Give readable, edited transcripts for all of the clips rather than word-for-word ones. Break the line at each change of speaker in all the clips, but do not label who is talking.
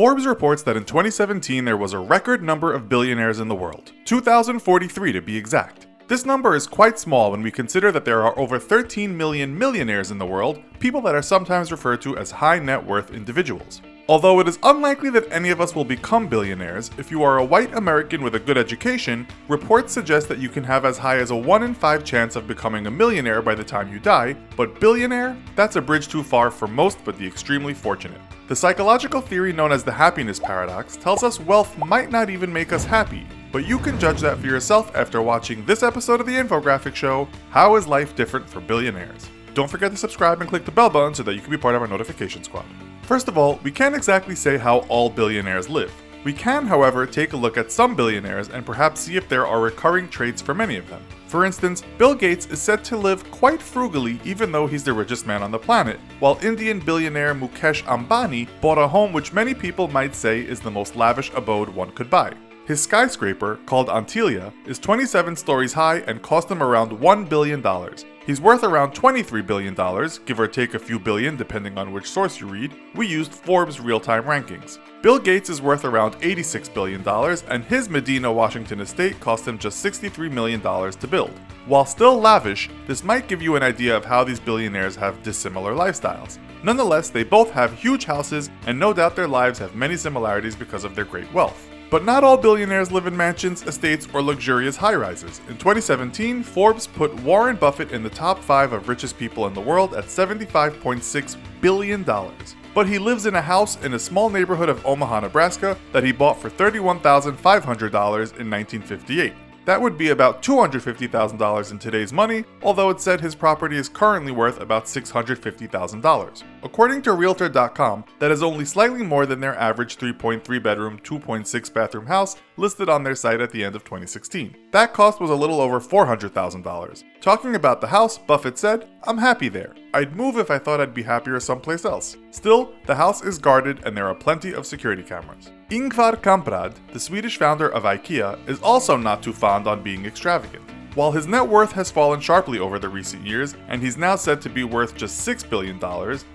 Forbes reports that in 2017 there was a record number of billionaires in the world, 2,043 to be exact. This number is quite small when we consider that there are over 13 million millionaires in the world, people that are sometimes referred to as high net worth individuals. Although it is unlikely that any of us will become billionaires, if you are a white American with a good education, reports suggest that you can have as high as a 1 in 5 chance of becoming a millionaire by the time you die, but billionaire? That's a bridge too far for most but the extremely fortunate. The psychological theory known as the happiness paradox tells us wealth might not even make us happy, but you can judge that for yourself after watching this episode of the Infographics show, How is Life Different for Billionaires? Don't forget to subscribe and click the bell button so that you can be part of our notification squad. First of all, we can't exactly say how all billionaires live. We can, however, take a look at some billionaires and perhaps see if there are recurring traits for many of them. For instance, Bill Gates is said to live quite frugally even though he's the richest man on the planet, while Indian billionaire Mukesh Ambani bought a home which many people might say is the most lavish abode one could buy. His skyscraper, called Antilia, is 27 stories high and cost him around $1 billion. He's worth around $23 billion, give or take a few billion depending on which source you read. We used Forbes real-time rankings. Bill Gates is worth around $86 billion, and his Medina, Washington estate cost him just $63 million to build. While still lavish, this might give you an idea of how these billionaires have dissimilar lifestyles. Nonetheless, they both have huge houses, and no doubt their lives have many similarities because of their great wealth. But not all billionaires live in mansions, estates, or luxurious high-rises. In 2017, Forbes put Warren Buffett in the top 5 of richest people in the world at $75.6 billion. But he lives in a house in a small neighborhood of Omaha, Nebraska that he bought for $31,500 in 1958. That would be about $250,000 in today's money, although it said his property is currently worth about $650,000. According to Realtor.com, that is only slightly more than their average 3.3 bedroom, 2.6 bathroom house listed on their site at the end of 2016. That cost was a little over $400,000. Talking about the house, Buffett said, "I'm happy there. I'd move if I thought I'd be happier someplace else. Still, the house is guarded and there are plenty of security cameras." Ingvar Kamprad, the Swedish founder of IKEA, is also not too fond on being extravagant. While his net worth has fallen sharply over the recent years, and he's now said to be worth just $6 billion,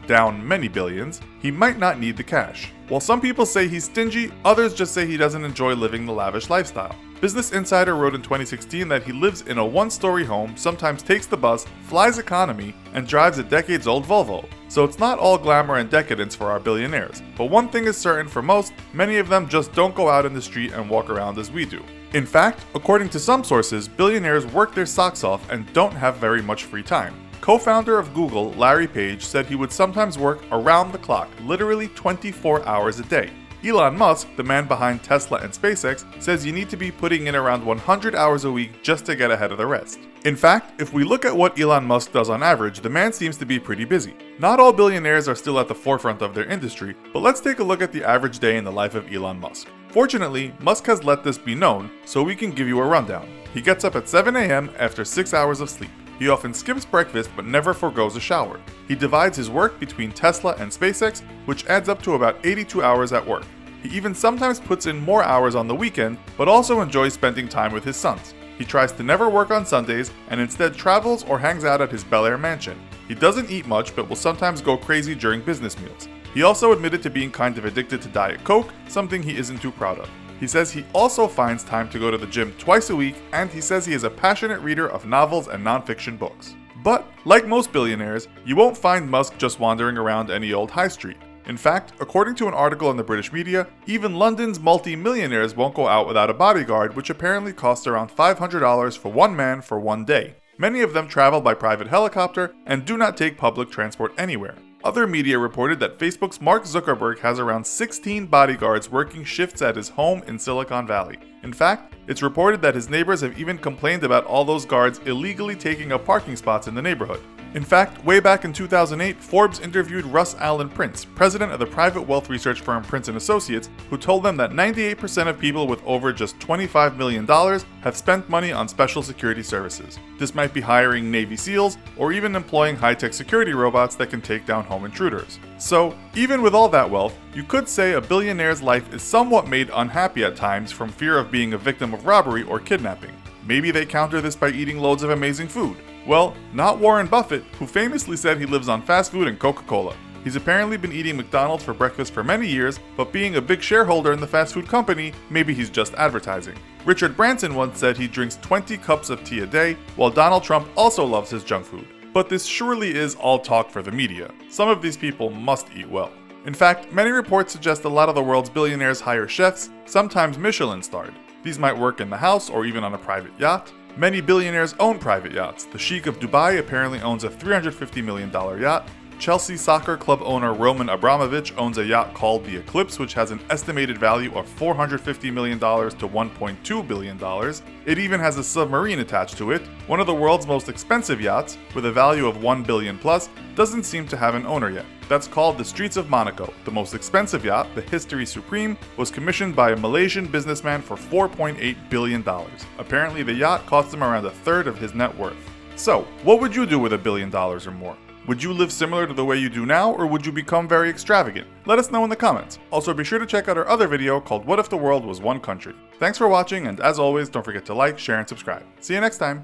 down many billions, he might not need the cash. While some people say he's stingy, others just say he doesn't enjoy living the lavish lifestyle. Business Insider wrote in 2016 that he lives in a 1-story home, sometimes takes the bus, flies economy, and drives a decades-old Volvo. So it's not all glamour and decadence for our billionaires. But one thing is certain for most, many of them just don't go out in the street and walk around as we do. In fact, according to some sources, billionaires work their socks off and don't have very much free time. Co-founder of Google, Larry Page, said he would sometimes work around the clock, literally 24 hours a day. Elon Musk, the man behind Tesla and SpaceX, says you need to be putting in around 100 hours a week just to get ahead of the rest. In fact, if we look at what Elon Musk does on average, the man seems to be pretty busy. Not all billionaires are still at the forefront of their industry, but let's take a look at the average day in the life of Elon Musk. Fortunately, Musk has let this be known, so we can give you a rundown. He gets up at 7 a.m. after 6 hours of sleep. He often skips breakfast but never forgoes a shower. He divides his work between Tesla and SpaceX, which adds up to about 82 hours at work. He even sometimes puts in more hours on the weekend, but also enjoys spending time with his sons. He tries to never work on Sundays and instead travels or hangs out at his Bel Air mansion. He doesn't eat much but will sometimes go crazy during business meals. He also admitted to being kind of addicted to Diet Coke, something he isn't too proud of. He says he also finds time to go to the gym twice a week, and he says he is a passionate reader of novels and nonfiction books. But, like most billionaires, you won't find Musk just wandering around any old high street. In fact, according to an article in the British media, even London's multi-millionaires won't go out without a bodyguard, which apparently costs around $500 for one man for one day. Many of them travel by private helicopter and do not take public transport anywhere. Other media reported that Facebook's Mark Zuckerberg has around 16 bodyguards working shifts at his home in Silicon Valley. In fact, it's reported that his neighbors have even complained about all those guards illegally taking up parking spots in the neighborhood. In fact, way back in 2008, Forbes interviewed Russ Allen Prince, president of the private wealth research firm Prince & Associates, who told them that 98% of people with over just $25 million have spent money on special security services. This might be hiring Navy SEALs or even employing high-tech security robots that can take down home intruders. So, even with all that wealth, you could say a billionaire's life is somewhat made unhappy at times from fear of being a victim of robbery or kidnapping. Maybe they counter this by eating loads of amazing food. Well, not Warren Buffett, who famously said he lives on fast food and Coca-Cola. He's apparently been eating McDonald's for breakfast for many years, but being a big shareholder in the fast food company, maybe he's just advertising. Richard Branson once said he drinks 20 cups of tea a day, while Donald Trump also loves his junk food. But this surely is all talk for the media. Some of these people must eat well. In fact, many reports suggest a lot of the world's billionaires hire chefs, sometimes Michelin-starred. These might work in the house or even on a private yacht. Many billionaires own private yachts. The Sheikh of Dubai apparently owns a $350 million yacht. Chelsea soccer club owner Roman Abramovich owns a yacht called the Eclipse, which has an estimated value of $450 million to $1.2 billion. It even has a submarine attached to it. One of the world's most expensive yachts, with a value of $1 billion plus, doesn't seem to have an owner yet. That's called the Streets of Monaco. The most expensive yacht, the History Supreme, was commissioned by a Malaysian businessman for $4.8 billion. Apparently the yacht cost him around a third of his net worth. So, what would you do with $1 billion or more? Would you live similar to the way you do now, or would you become very extravagant? Let us know in the comments. Also, be sure to check out our other video called What If the World Was One Country. Thanks for watching, and as always, don't forget to like, share, and subscribe. See you next time!